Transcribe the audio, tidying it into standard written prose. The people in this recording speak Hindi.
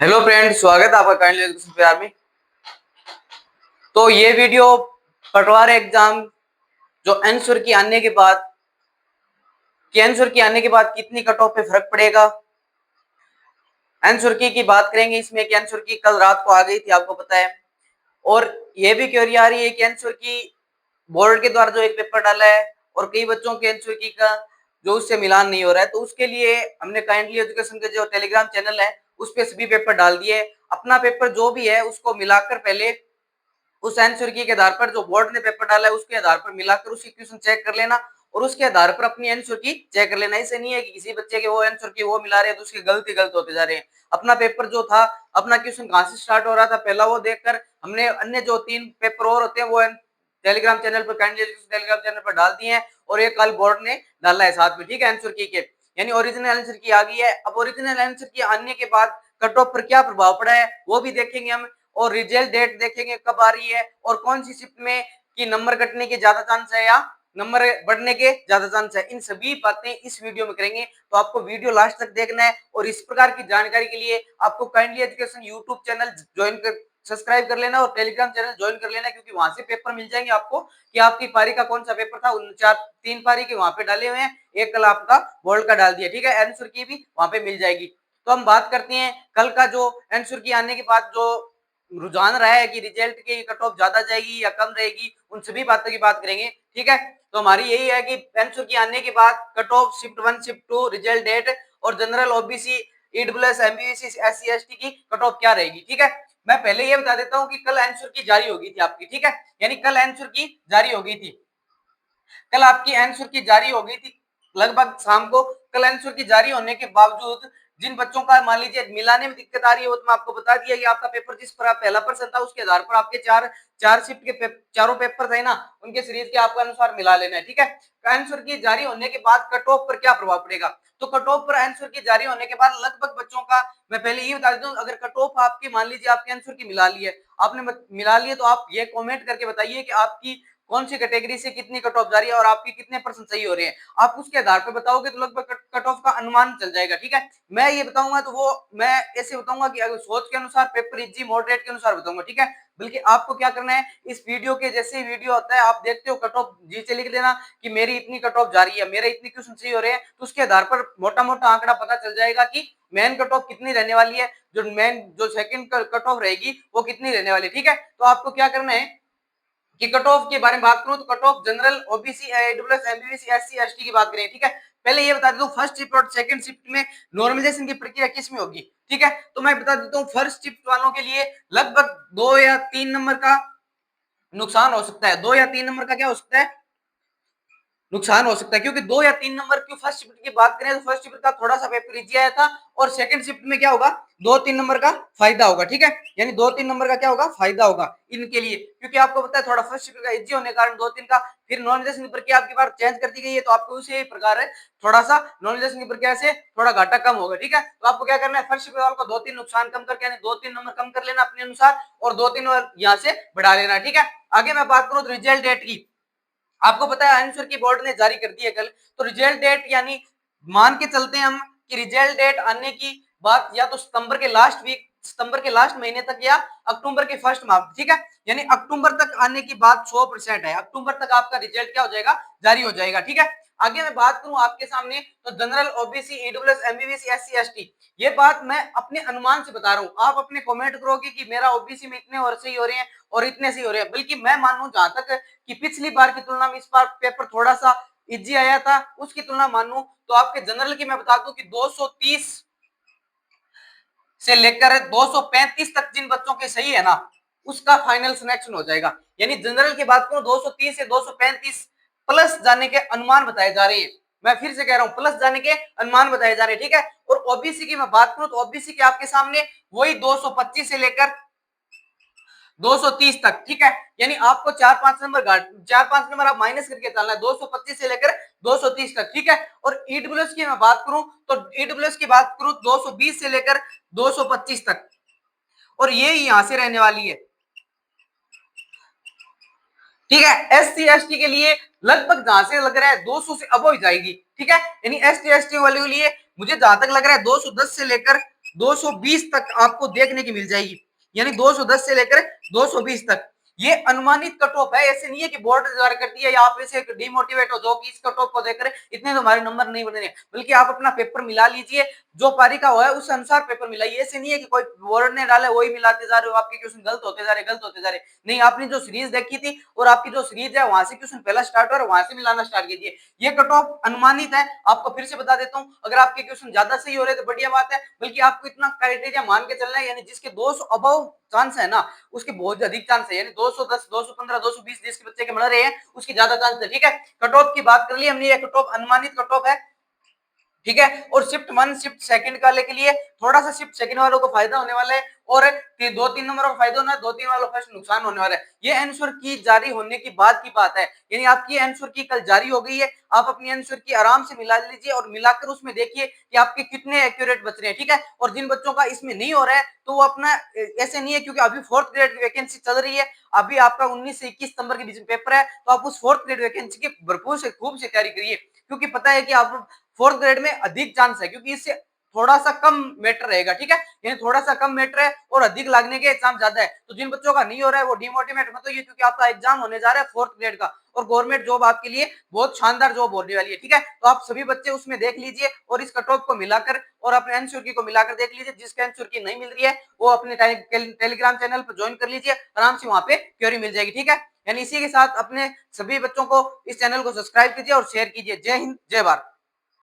हेलो फ्रेंड, स्वागत है आपका काइंडली एजुकेशन प्यार में। तो ये वीडियो पटवार एग्जाम जो आंसर की आने के बाद कितनी कट ऑफ पे फर्क पड़ेगा, आंसर की बात करेंगे इसमें कि आंसर की कल रात को आ गई थी, आपको पता है। और ये भी क्वेरी आ रही है कि आंसर की बोर्ड के द्वारा जो एक पेपर डाला है और कई बच्चों के आंसर की का जो उससे मिलान नहीं हो रहा है, तो उसके लिए हमने काइंडली एजुकेशन के जो टेलीग्राम चैनल है उस पे सभी पेपर डाल दिए। अपना पेपर जो भी है उसको मिलाकर पहले उस आंसर की के आधार पर जो बोर्ड ने पेपर डाला है उसके आधार पर मिलाकर उसकी क्वेश्चन चेक कर लेना और उसके आधार पर अपनी आंसर की चेक कर लेना। ऐसे नहीं है कि किसी बच्चे के वो आंसर की वो मिला रहे हैं तो उसके गलत होते जा रहे हैं। अपना पेपर जो था, अपना क्वेश्चन कहां से स्टार्ट हो रहा था पहला वो देखकर हमने अन्य जो 3 पेपर और होते हैं वो टेलीग्राम चैनल पर काइंडली टेलीग्राम चैनल पर डाल दिए हैं और ये कल बोर्ड ने डाला है साथ में, ठीक है। आंसर की के यानी ओरिजिनल आंसर की आ गई है। अब ओरिजिनल आंसर की आने के बाद कट ऑफ पर क्या प्रभाव पड़ा है वो भी देखेंगे हम, और रिजल्ट डेट देखेंगे कब आ रही है और कौन सी शिफ्ट में कि नंबर कटने के ज्यादा चांस है या नंबर बढ़ने के ज्यादा चांस है। इन सभी बातें इस वीडियो में करेंगे, तो आपको वीडियो लास्ट तक देखना है। और इस प्रकार की जानकारी के लिए आपको kindly education YouTube channel join कर सब्सक्राइब कर लेना और टेलीग्राम चैनल ज्वाइन कर लेना, क्योंकि वहां से पेपर मिल जाएंगे आपको कि आपकी पारी का कौन सा पेपर था। उन 3 पारी के वहां पे डाले हुए हैं, एक कल आपका बोर्ड का डाल दिया, ठीक है। आंसर की भी वहां पे मिल जाएगी। तो हम बात करते हैं कल का जो आंसर की आने के बाद जो रुझान रहा है कि रिजल्ट की कट ऑफ ज्यादा जाएगी या कम रहेगी, उन सभी बातों की बात करेंगे, ठीक है। तो हमारी यही है कि आंसर की आने के बाद cut off shift 1 shift 2 result date और general OBC EWS MBBS SC ST की कट ऑफ क्या रहेगी, ठीक है। मैं पहले ये बता देता हूं कि कल आंसर की जारी हो गई थी आपकी, ठीक है। यानी कल आंसर की जारी हो गई थी, कल आपकी आंसर की जारी हो गई थी लगभग शाम को। कल आंसर की जारी होने के बावजूद जिन बच्चों का मान लीजिए मिलाने में दिक्कत आ रही है वो तो मैं आपको बता दिया कि आपका पेपर जिस पर आप पहला पर्सन था उसके आधार पर आपके चार शिफ्ट के चारों पेपर थे ना, उनके सीरीज के आपको अनुसार मिला लेना है, ठीक है। आंसर की जारी होने के बाद कट ऑफ पर क्या प्रभाव पड़ेगा, तो कट ऑफ पर आंसर की जारी होने के बाद लगभग बच्चों का मैं पहले ये बता देता हूँ, अगर कट ऑफ आपकी मान लीजिए आपके आंसर की मिला ली है, आपने मिला ली है, तो आप ये कमेंट करके बताइए कि आपकी कौन सी कैटेगरी से कितनी कट ऑफ जा रही है और आपकी कितने परसेंट सही हो रहे हैं। आप उसके आधार पर बताओगे तो लगभग कट ऑफ का अनुमान चल जाएगा, ठीक है। मैं ये बताऊंगा तो वो मैं ऐसे बताऊंगा कि अगर सोच के अनुसार पेपर इजी मॉडरेट के अनुसार बताऊंगा, ठीक है। बल्कि आपको क्या करना है, इस वीडियो के जैसे वीडियो होता है आप देखते हो कट ऑफ नीचे लिख देना कि मेरी इतनी कट ऑफ जा रही है, मेरे इतनी क्वेश्चन सही हो रहे हैं, तो उसके आधार पर मोटा मोटा आंकड़ा पता चल जाएगा कि मेन कट ऑफ कितनी रहने वाली है, जो सेकंड कट ऑफ रहेगी वो कितनी रहने वाली है, ठीक है। तो आपको क्या करना है कि कट ऑफ के बारे में बात करूं तो cut off general OBC EWS MBBS SC ST की बात करें, ठीक है। पहले ये बता देता हूं फर्स्ट शिफ्ट और सेकंड शिफ्ट में नॉर्मलाइजेशन की प्रक्रिया किस में होगी, ठीक है। तो मैं बता देता हूं फर्स्ट शिफ्ट वालों के लिए लगभग 2 या 3 नंबर का नुकसान हो सकता है। 2 या 3 नंबर का क्या हो सकता है, नुकसान हो सकता है, क्योंकि 2 या 3 नंबर की फर्स्ट शिफ्ट की बात करें तो फर्स्ट शिफ्ट का थोड़ा सा पेपर इजी आया था और सेकंड शिफ्ट में क्या होगा, 2-3 नंबर का फायदा होगा, ठीक है। यानी 2-3 नंबर का क्या होगा, फायदा होगा इनके लिए, क्योंकि आपको पता है थोड़ा फर्स्ट शिफ्ट का इजी होने के कारण 2-3 का फिर नॉर्मलाइजेशन की प्रक्रिया आपकी बार चेंज कर दी गई है, तो आपको उसी प्रकार है थोड़ा सा नॉर्मलाइजेशन की प्रक्रिया से थोड़ा घाटा कम होगा, ठीक है। तो आपको क्या करना है, फर्स्ट शिफ्ट वालों का 2-3 नुकसान कम करके यानी 2-3 नंबर कम कर लेना अपने अनुसार और 2-3 यहाँ से बढ़ा लेना, ठीक है। आगे मैं बात करूं तो रिजल्ट डेट की, आपको पता है आंसर की बोर्ड ने जारी कर दी है कल, तो रिजल्ट डेट यानी मान के चलते हैं हम कि रिजल्ट डेट आने की बात या तो सितंबर के लास्ट वीक, सितंबर के लास्ट महीने तक या अक्टूबर के फर्स्ट माह, ठीक है। यानी अक्टूबर तक आने की बात 100% है, अक्टूबर तक आपका रिजल्ट क्या हो जाएगा, जारी हो जाएगा, ठीक है। आगे मैं बात करूं आपके सामने तो general OBC EWS MBBS SC ST, ये बात मैं अपने अनुमान से बता रहा हूं। आप अपने कमेंट करोगे कि मेरा ओबीसी में इतने और सही हो रहे हैं और इतने सही हो रहे हैं, बल्कि मैं मानूं जहां तक कि पिछली बार की तुलना में इस बार पेपर थोड़ा सा इजी आया था, उसकी तुलना मानूं तो आपके जनरल की मैं बता दूं कि 230 से लेकर 235 तक जिन बच्चों के सही है ना उसका फाइनल सिलेक्शन हो जाएगा। यानी जनरल की बात करूं 230 से 235 प्लस जाने के अनुमान बताए जा रहे हैं। मैं फिर से कह रहा हूं प्लस जाने के अनुमान बताए जा रहे हैं, ठीक है। और ओबीसी की मैं बात करूं तो ओबीसी के आपके सामने वही 225 से लेकर 230 तक, ठीक है। यानी आपको 4-5 नंबर आप माइनस करके चलना है 225 से लेकर 230 तक, ठीक है। और ईडब्ल्यूएस की मैं बात करूं तो ईडब्ल्यूएस की बात करूं 220 से लेकर 225 तक, और ये यहां से रहने वाली है, ठीक है। एससी एसटी के लिए लगभग जहां से लग रहा है 200 से अब हो जाएगी, ठीक है। यानी एसटी एसटी वाले के लिए मुझे जहां तक लग रहा है 210 से लेकर 220 तक आपको देखने की मिल जाएगी, यानी 210 से लेकर 220 तक। ये अनुमानित कट ऑफ है, ऐसे नहीं है कि बोर्ड द्वारा करती है या आप ऐसे डिमोटिवेट हो जाओ कि इस कट ऑफ को देखकर इतने तो हमारे नंबर नहीं बने, बल्कि आप अपना पेपर मिला लीजिए, जो पारिका हुआ है उस अनुसार पेपर मिलाइए। ऐसे नहीं है कि कोई बोर्ड ने डाला वही मिलाते जा रहे हो, आपके क्वेश्चन गलत होते जा रहे गलत होते जा रहे। नहीं, आपने जो सीरीज देखी थी और आपकी जो सीरीज है वहां से क्वेश्चन पहला स्टार्ट हो रहा है, वहां से मिलाना स्टार्ट कीजिए। ये कट ऑफ अनुमानित है, आपको फिर से बता देता हूं। अगर आपके क्वेश्चन ज्यादा सही हो रहे तो बढ़िया बात है, बल्कि आपको इतना क्राइटेरिया मान के चलना है, यानी जिसके 200 अबव चांस है ना उसके बहुत अधिक चांस है, यानी 210, 215, 220 जिसके बच्चे के मिल रहे हैं उसकी ज्यादा चांस है। ठीक है, कट ऑफ की बात कर ली हमने, ये कट ऑफ अनुमानित कट ऑफ है। ठीक है, और शिफ्ट 1 शिफ्ट सेकंड वाले के लिए थोड़ा सा शिफ्ट सेकंड वालों को फायदा होने वाला है, और 2-3 नंबर का फायदा होना है, 2-3 वालों का नुकसान होने वाला है। ये आंसर की जारी होने की बाद की बात है, यानी आपकी आंसर की कल जारी हो गई है, आप अपनी आंसर की आराम से मिला लीजिए और मिलाकर उसमें देखिए कि आपके कितने एक्यूरेट बच रहे हैं। ठीक है, और जिन बच्चों का इसमें नहीं हो रहा है तो वो अपना, ऐसे नहीं है क्योंकि अभी 4th ग्रेड की वैकेंसी चल रही है, अभी आपका 19 से 21 सितंबर के बीच में पेपर है, तो आप उस 4th ग्रेड वैकेंसी की भरपूर से खूब से तैयारी करिए, क्योंकि पता है कि आप 4th ग्रेड में अधिक चांस है, क्योंकि इससे थोड़ा सा कम मैटर रहेगा। ठीक है, यानी थोड़ा सा कम मैटर है और अधिक लागने के चांस ज्यादा है। तो जिन बच्चों का नहीं हो रहा है वो डिमोटिवेट मत होइए, क्योंकि आपका एग्जाम होने जा रहा है 4th ग्रेड का, और गवर्नमेंट जॉब आपके लिए बहुत शानदार जॉब होने वाली है। ठीक है, तो आप सभी बच्चे उसमें देख लीजिए और इस कट ऑफ को मिलाकर और अपने आंसर की को मिलाकर देख लीजिए। जिसके आंसर की नहीं मिल रही है वो अपने टेलीग्राम चैनल पर ज्वाइन कर लीजिए, आराम से वहां पे क्वेरी मिल जाएगी। ठीक है, यानी इसी के साथ अपने सभी बच्चों को इस चैनल को सब्सक्राइब कीजिए और शेयर कीजिए। जय हिंद, जय भारत।